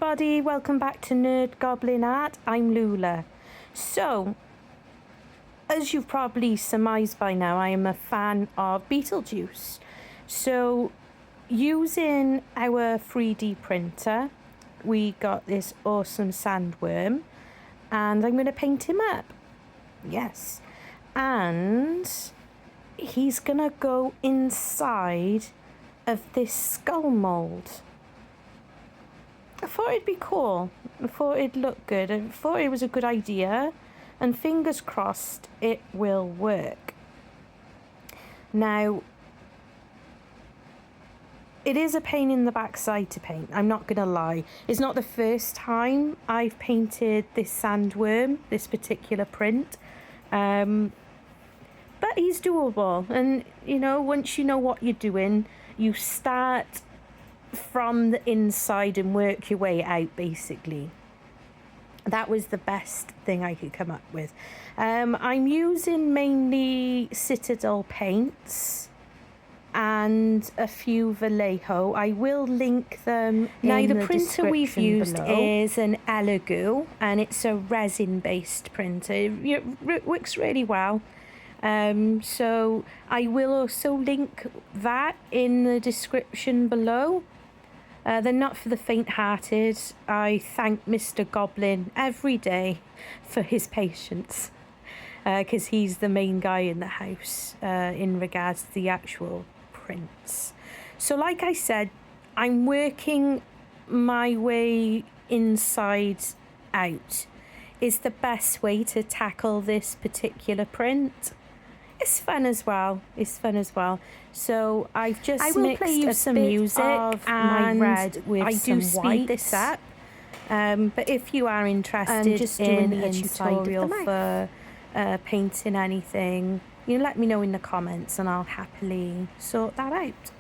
everybody, welcome back to Nerd Goblin Art. I'm Lula. So, as you've probably surmised by now, I am a fan of Beetlejuice. So, using our 3D printer, we got this awesome sandworm, and I'm going to paint him up. Yes. And he's going to go inside of this skull mold. I thought it'd be cool. I thought it'd look good. I thought it was a good idea. And fingers crossed it will work. Now, it is a pain in the backside to paint. I'm not going to lie. It's not the first time I've painted this sandworm, this particular print. But he's doable. And, you know, once you know what you're doing, you start from the inside and work your way out, basically. That was the best thing I could come up with. I'm using mainly Citadel paints and a few Vallejo. I will link them now. The printer we've used is an Elegoo, and it's a resin based printer. It works really well. So I will also link that in the description below. They're not for the faint-hearted. I thank Mr. Goblin every day for his patience, because he's the main guy in the house in regards to the actual prints. So like I said, I'm working my way inside out. Is the best way to tackle this particular print. It's fun as well. So I've just mixed some music and my red with some white. This up. But if you are interested in a tutorial for painting anything, you let me know in the comments and I'll happily sort that out.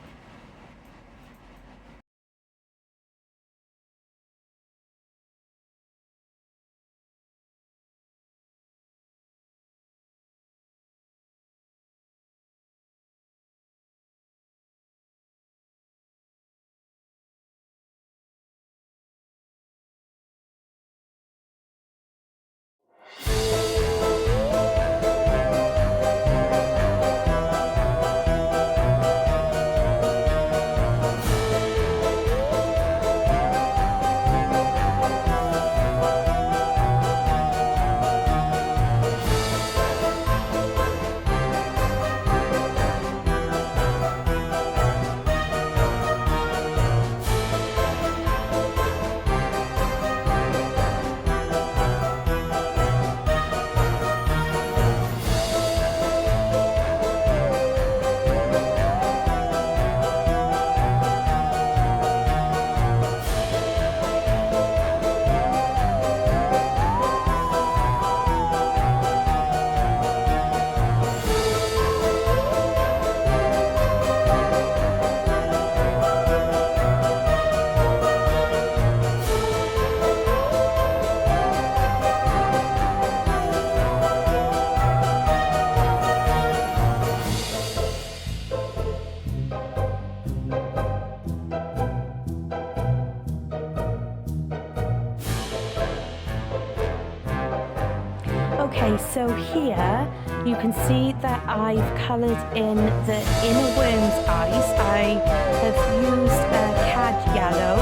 Okay, so here you can see that I've coloured in the inner worm's eyes. I have used a cad yellow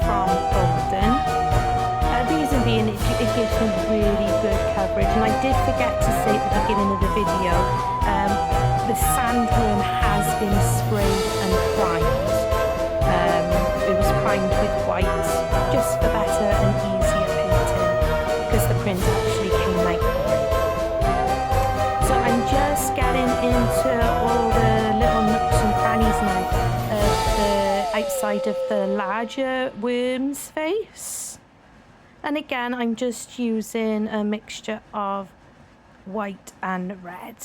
from Golden. The reason being it gives me really good coverage. And I did forget to say at the beginning of the video, the sandworm has been sprayed and primed. It was primed with white just for better and easier painting because the print actually came out. Just getting into all the little nooks and crannies now of the outside of the larger worm's face. And again, I'm just using a mixture of white and red.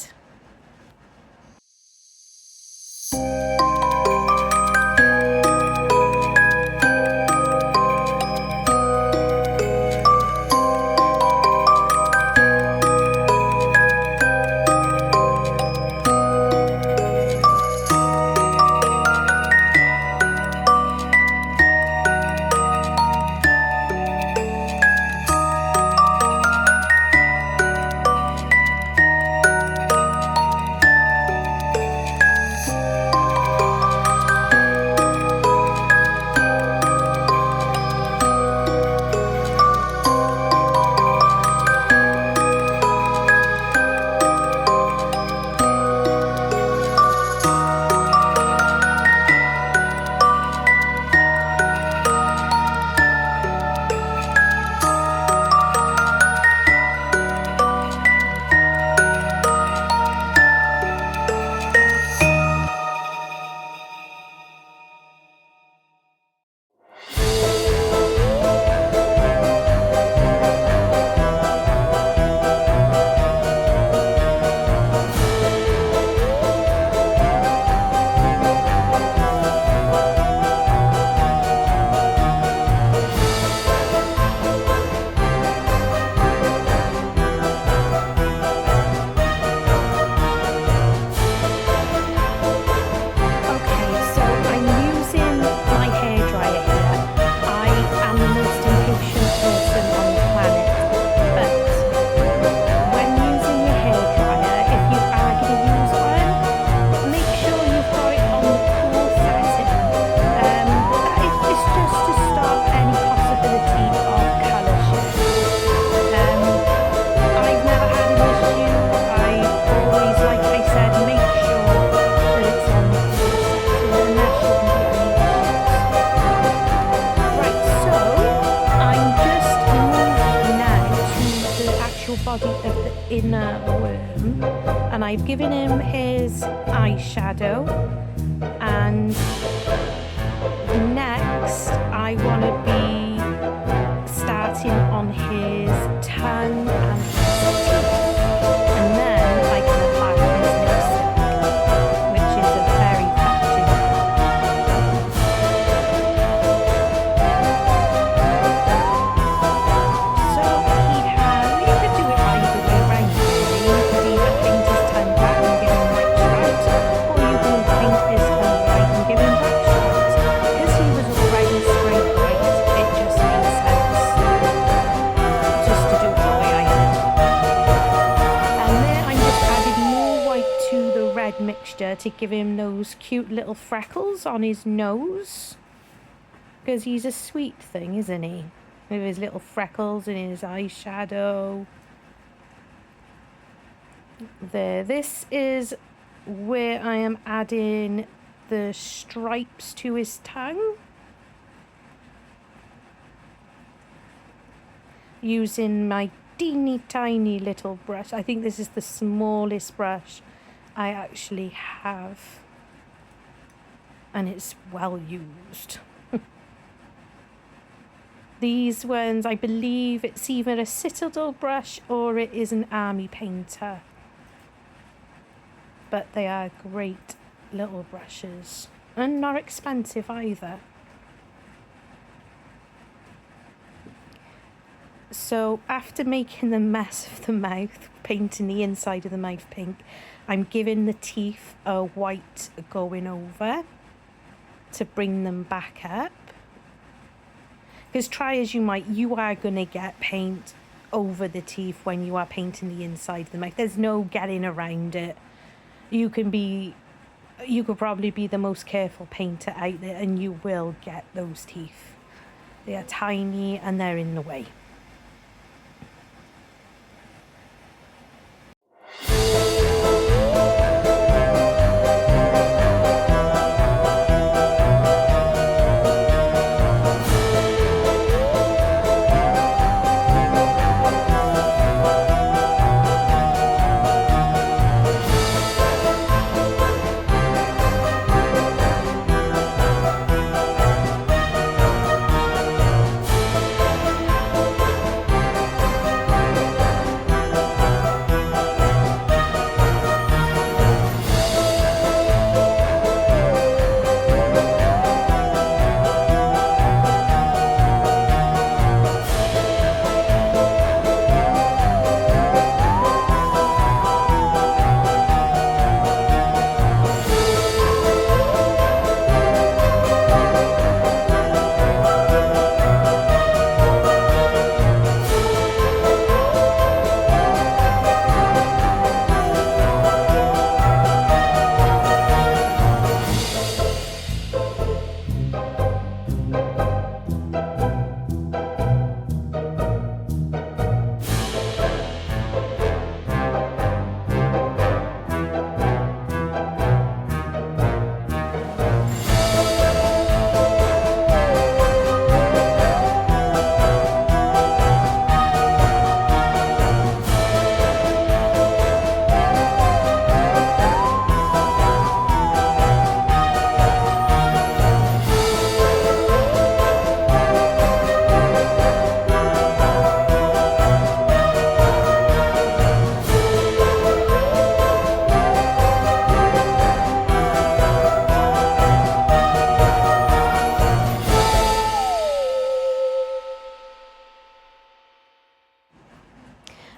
I've given him his eyeshadow, and next I want to be starting on his tongue and his teeth, and then I can apply his lipstick, which is a very packaging. So you could do it either way around, really. You could either paint his tongue black and give him white stripes, or you can paint his tongue white and give him black stripes. Because he was already sprayed white, it just made sense just to do it the way I did. And then I'm just adding more white to the red mixture to give him those cute little freckles on his nose. Because he's a sweet thing, isn't he? With his little freckles and his eyeshadow. There. This is where I am adding the stripes to his tongue. Using my teeny tiny little brush. I think this is the smallest brush I actually have. And it's well used. These ones, I believe it's either a Citadel brush or it is an army painter. But they are great little brushes. And not expensive either. So after making the mess of the mouth, painting the inside of the mouth pink, I'm giving the teeth a white going over to bring them back up. Because try as you might, you are going to get paint over the teeth when you are painting the inside of the mouth. There's no getting around it. You could probably be the most careful painter out there and you will get those teeth. They are tiny and they're in the way.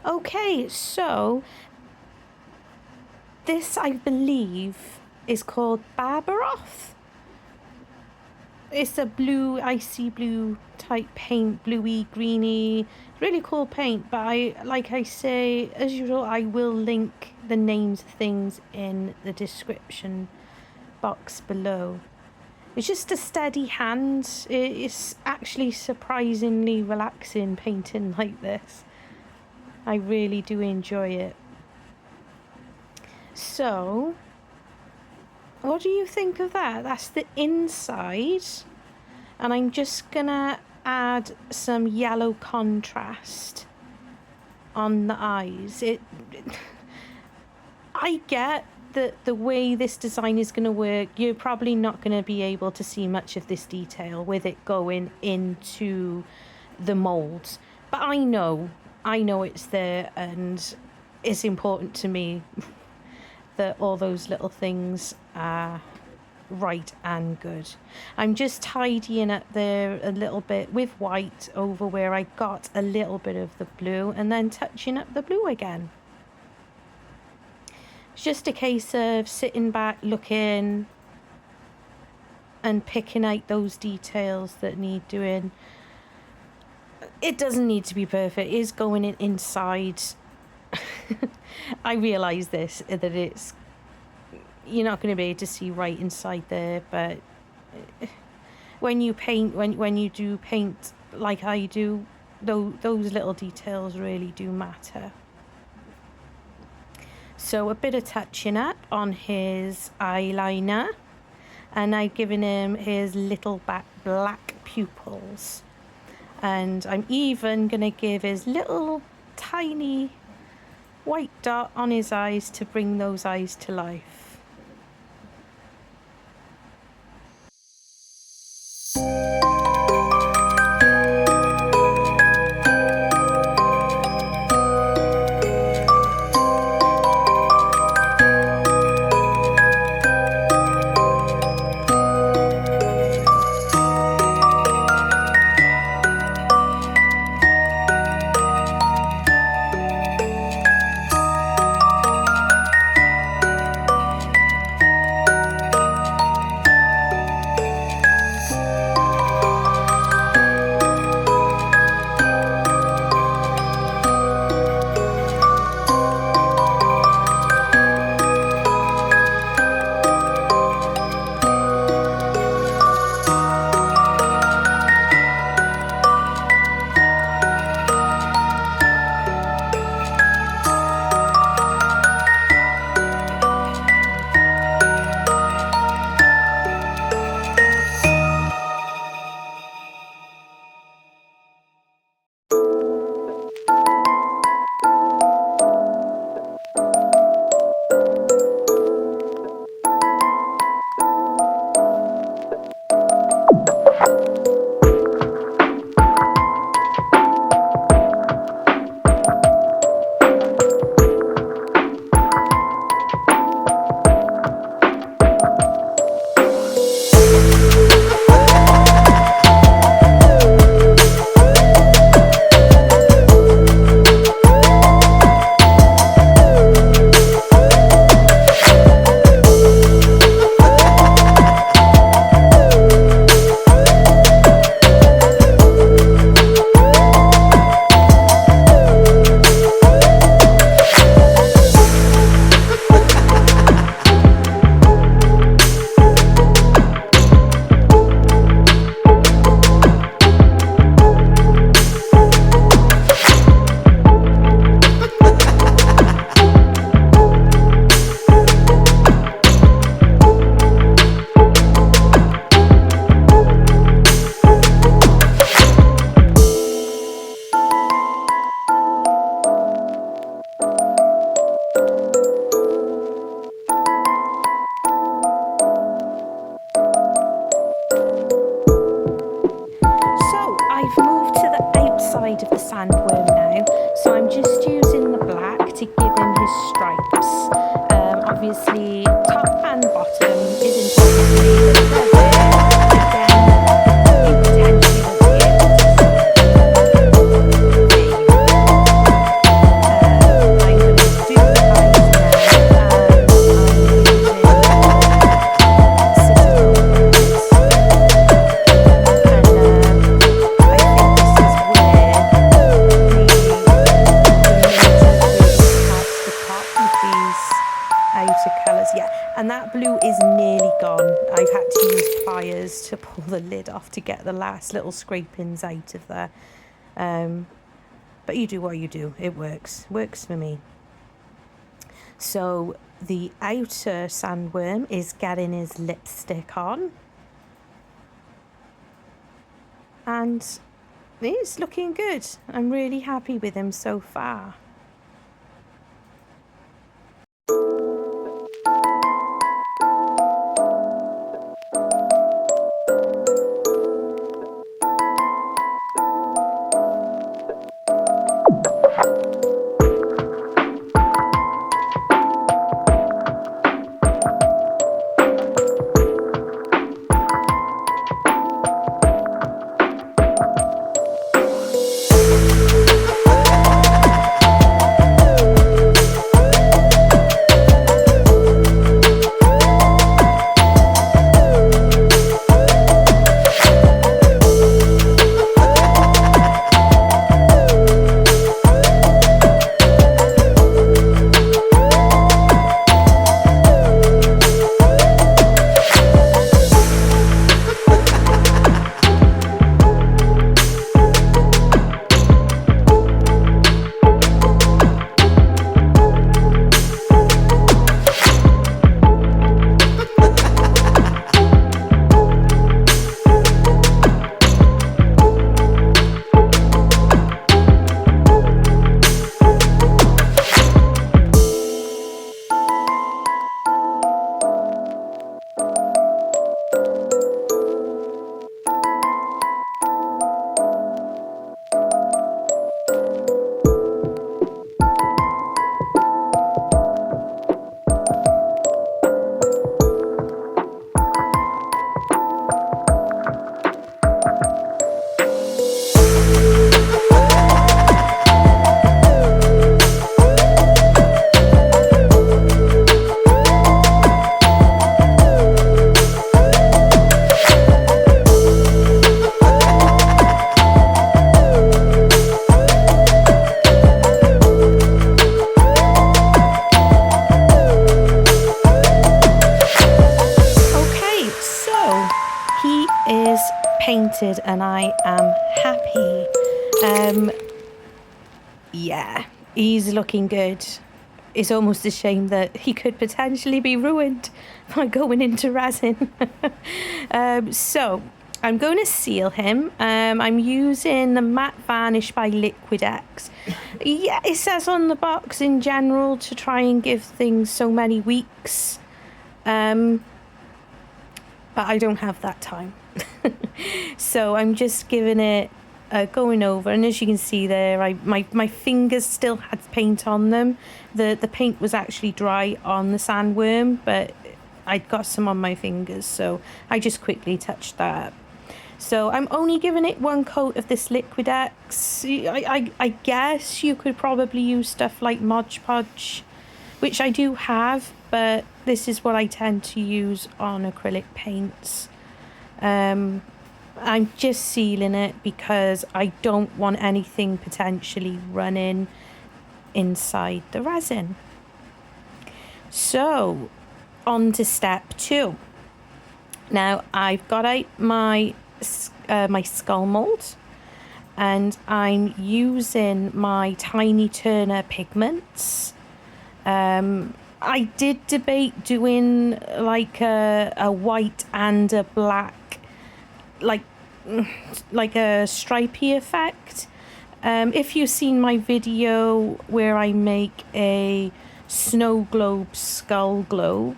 Okay, so this I believe is called Baharroth. It's a blue, icy blue type paint, bluey, greeny, really cool paint. But like I say, as usual, I will link the names of things in the description box below. It's just a steady hand. It's actually surprisingly relaxing painting like this. I really do enjoy it. So, what do you think of that? That's the inside. And I'm just gonna add some yellow contrast on the eyes. I get that the way this design is going to work, you're probably not going to be able to see much of this detail with it going into the molds. But I know it's there, and it's important to me that all those little things are right and good. I'm just tidying up there a little bit with white over where I got a little bit of the blue, and then touching up the blue again. It's just a case of sitting back, looking and picking out those details that need doing. It doesn't need to be perfect. It is going in inside. I realise this, that it's, you're not going to be able to see right inside there, but when you paint, when you do paint like I do, those little details really do matter. So a bit of touching up on his eyeliner, and I've given him his little black pupils, and I'm even going to give his little tiny white dot on his eyes to bring those eyes to life. Of the sandworm now, so I'm just using the black to give him his stripes. Obviously top and bottom is important, but they're there. Again, you potentially won't be able to see. I'm going to do the eyes now, and I'm using Citadel colours. And that blue is nearly gone. I've had to use pliers to pull the lid off to get the last little scrapings out of there. But you do what you do. It works for me. So the outer sandworm is getting his lipstick on. And it's looking good. I'm really happy with him so far. painted and I am happy. Yeah, he's looking good. It's almost a shame that he could potentially be ruined by going into resin. So I'm going to seal him. I'm using the matte varnish by Liquid-X. Yeah, it says on the box in general to try and give things so many weeks. But I don't have that time. So I'm just giving it going over, and as you can see there, my fingers still had paint on them. The paint was actually dry on the Sandworm, but I'd got some on my fingers, so I just quickly touched that up. So I'm only giving it one coat of this Liquid-X. I guess you could probably use stuff like Mod Podge, which I do have, but this is what I tend to use on acrylic paints. I'm just sealing it because I don't want anything potentially running inside the resin. So on to step 2. Now I've got out my skull mold, and I'm using my tiny Turner pigments. I did debate doing like a white and a black, like a stripy effect. If you've seen my video where I make a snow globe skull globe,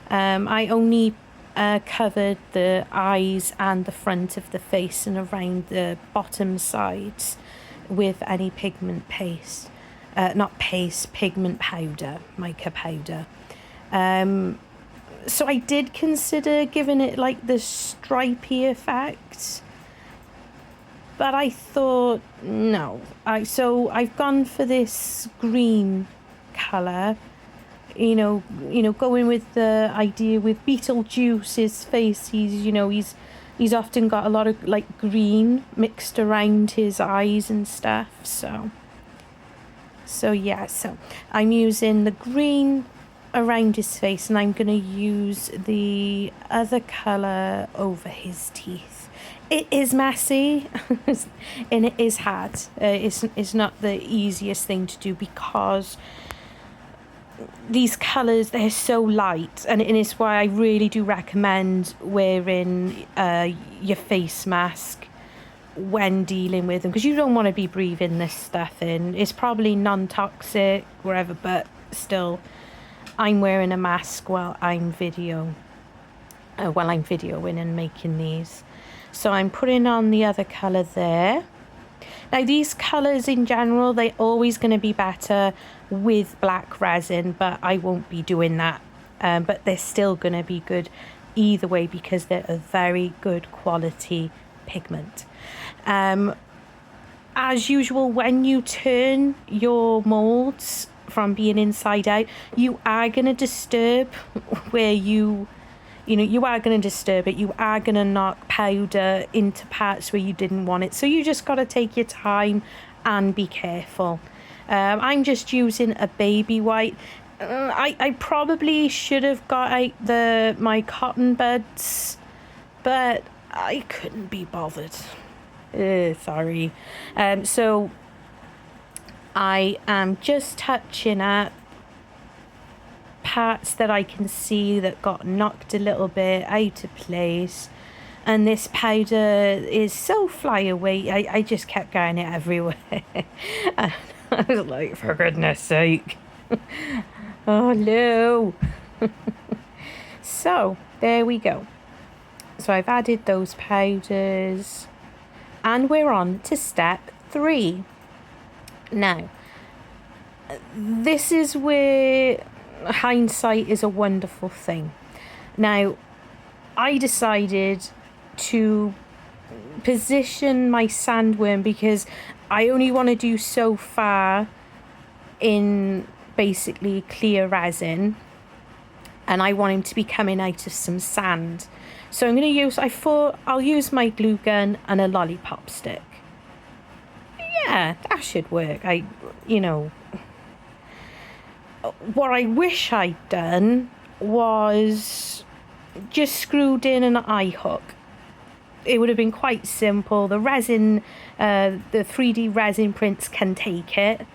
I only covered the eyes and the front of the face and around the bottom sides with any pigment paste. Not paste, pigment powder, mica powder. So I did consider giving it like the stripy effect, but I thought no. So I've gone for this green colour. You know, going with the idea with Beetlejuice's face. He's often got a lot of like green mixed around his eyes and stuff. So yeah, so I'm using the green around his face, and I'm going to use the other colour over his teeth. It is messy and it is hard. It's not the easiest thing to do because these colours, they're so light, and it's why I really do recommend wearing your face mask when dealing with them, because you don't want to be breathing this stuff in. It's probably non-toxic wherever, but still I'm wearing a mask while I'm videoing and making these. So I'm putting on the other colour there. Now these colours in general, they're always going to be better with black resin, but I won't be doing that. But they're still going to be good either way because they're a very good quality pigment. As usual, when you turn your molds from being inside out, you are going to disturb where you are going to disturb it. You are going to knock powder into parts where you didn't want it. So you just got to take your time and be careful. I'm just using a baby white. I probably should have got out my cotton buds, but I couldn't be bothered. Sorry. So I am just touching at parts that I can see that got knocked a little bit out of place, and this powder is so fly away. I just kept getting it everywhere. And I was like, for goodness sake. Oh no. So there we go. So I've added those powders, and we're on to step 3. Now this is where hindsight is a wonderful thing. Now I decided to position my Sandworm because I only want to do so far in basically clear resin, and I want him to be coming out of some sand. So I'm going to use, I thought I'll use my glue gun and a lollipop stick. Yeah, that should work. What I wish I'd done was just screwed in an eye hook it would have been quite simple. The resin, the 3D resin prints can take it,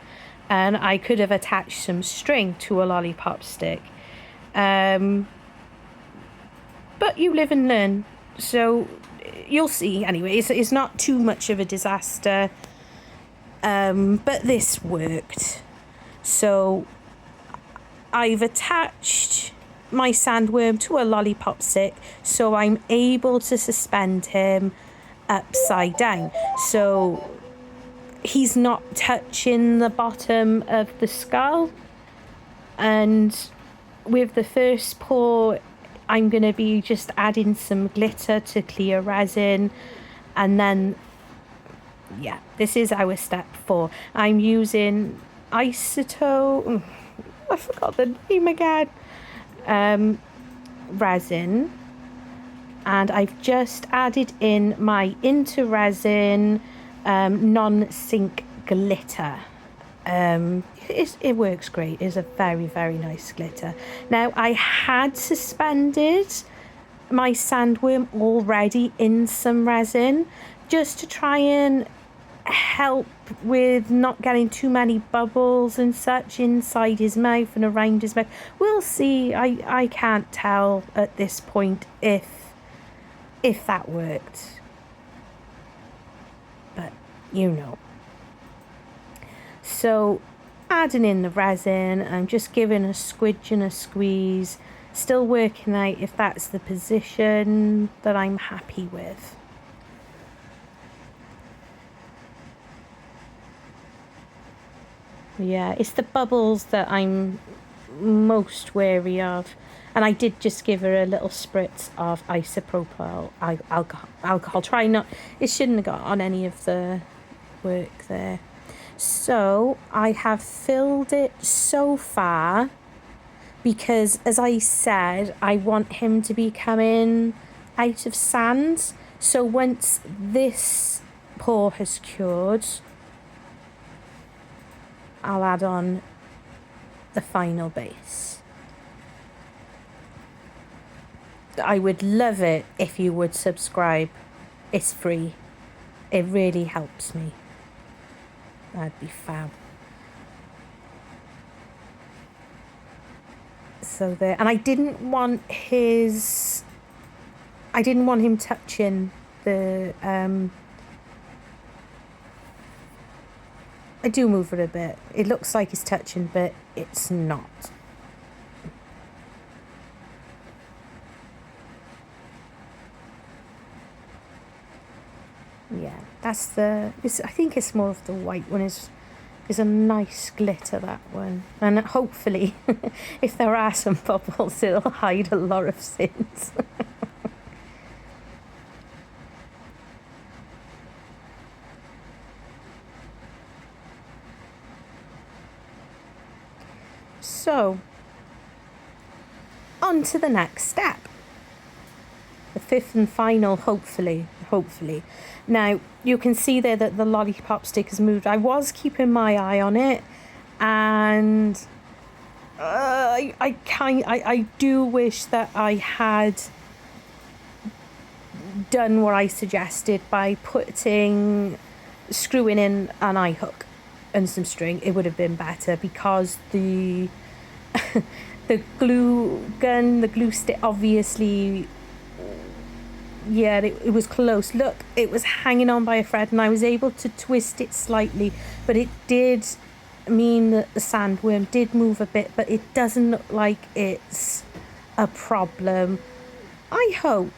and I could have attached some string to a lollipop stick. But you live and learn, so you'll see. Anyway, it's not too much of a disaster, but this worked. So I've attached my sandworm to a lollipop stick, so I'm able to suspend him upside down, so he's not touching the bottom of the skull. And with the first pour, I'm going to be just adding some glitter to clear resin, and then yeah, this is our step 4. I'm using Istoyo, I forgot the name again, resin, and I've just added in my Intoresin non-sink glitter. It works great. It's a very, very nice glitter. Now, I had suspended my sandworm already in some resin just to try and help with not getting too many bubbles and such inside his mouth and around his mouth. We'll see. I can't tell at this point if that worked, but you know. So adding in the resin, I'm just giving a squidge and a squeeze, still working out if that's the position that I'm happy with. Yeah, it's the bubbles that I'm most wary of. And I did just give her a little spritz of isopropyl alcohol. Try not, it shouldn't have got on any of the work there. So I have filled it so far because, as I said, I want him to be coming out of sand. So once this pour has cured, I'll add on the final base. I would love it if you would subscribe. It's free. It really helps me. That'd be fab. So there, and I didn't want him touching the I do move it a bit. It looks like it's touching, but it's not. Yeah, that's I think it's more of the white one is a nice glitter, that one. And hopefully, if there are some bubbles, it'll hide a lot of sins. So, on to the next step. The 5th and final, hopefully. Now, you can see there that the lollipop stick has moved. I was keeping my eye on it, and I do wish that I had done what I suggested by screwing in an eye hook and some string. It would have been better, because the glue gun, the glue stick, obviously, yeah, it was close. Look, it was hanging on by a thread, and I was able to twist it slightly, but it did mean that the sandworm did move a bit, but it doesn't look like it's a problem. I hope.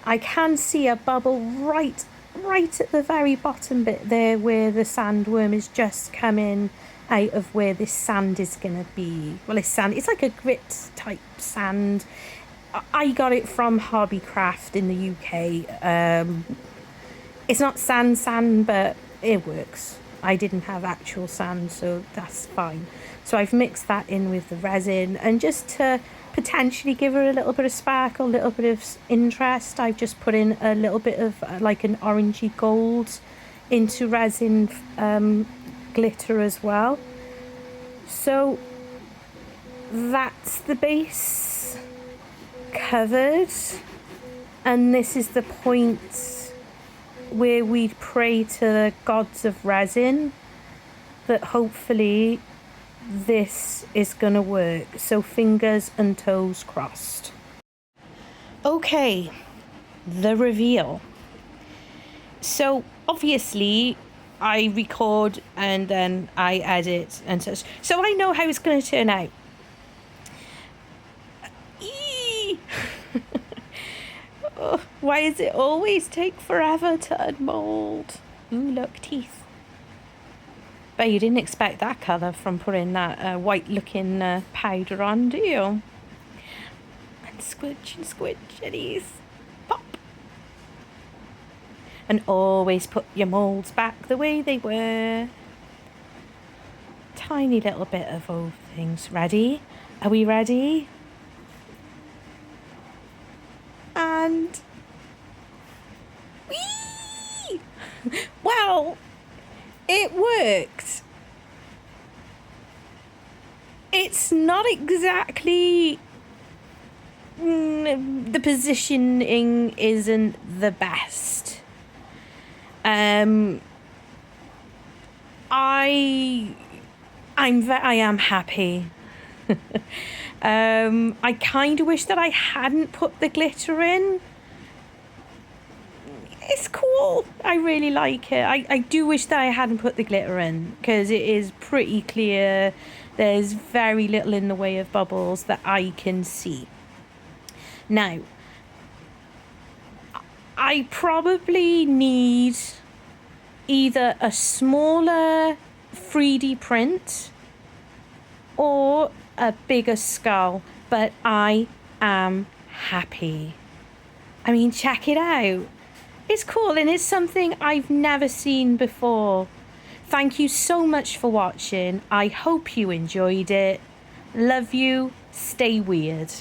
I can see a bubble right at the very bottom bit there, where the sandworm is just coming out of where this sand is going to be. Well, it's sand. It's like a grit type sand. I got it from Hobbycraft in the UK. It's not sand, but it works. I didn't have actual sand, so that's fine. So I've mixed that in with the resin, and just to potentially give her a little bit of sparkle, a little bit of interest, I've just put in a little bit of like an orangey gold into resin glitter as well. So that's the base covered. And this is the point where we pray to the gods of resin that hopefully this is gonna work. So fingers and toes crossed. Okay, the reveal. So obviously I record and then I edit and such, so I know how it's going to turn out. Oh, why does it always take forever to unmold? Ooh, look, teeth. But you didn't expect that colour from putting that white looking powder on, do you? And squidge and squidge and ease. Pop. And always put your moulds back the way they were. Tiny little bit of all things. Ready? Are we ready? And... whee! Well, it worked. It's not exactly... the positioning isn't the best. I am happy. I kind of wish that I hadn't put the glitter in. It's cool. I really like it. I do wish that I hadn't put the glitter in because it is pretty clear. There's very little in the way of bubbles that I can see. Now, I probably need either a smaller 3D print or a bigger skull, but I am happy. I mean, check it out. It's cool and it's something I've never seen before. Thank you so much for watching. I hope you enjoyed it. Love you. Stay weird.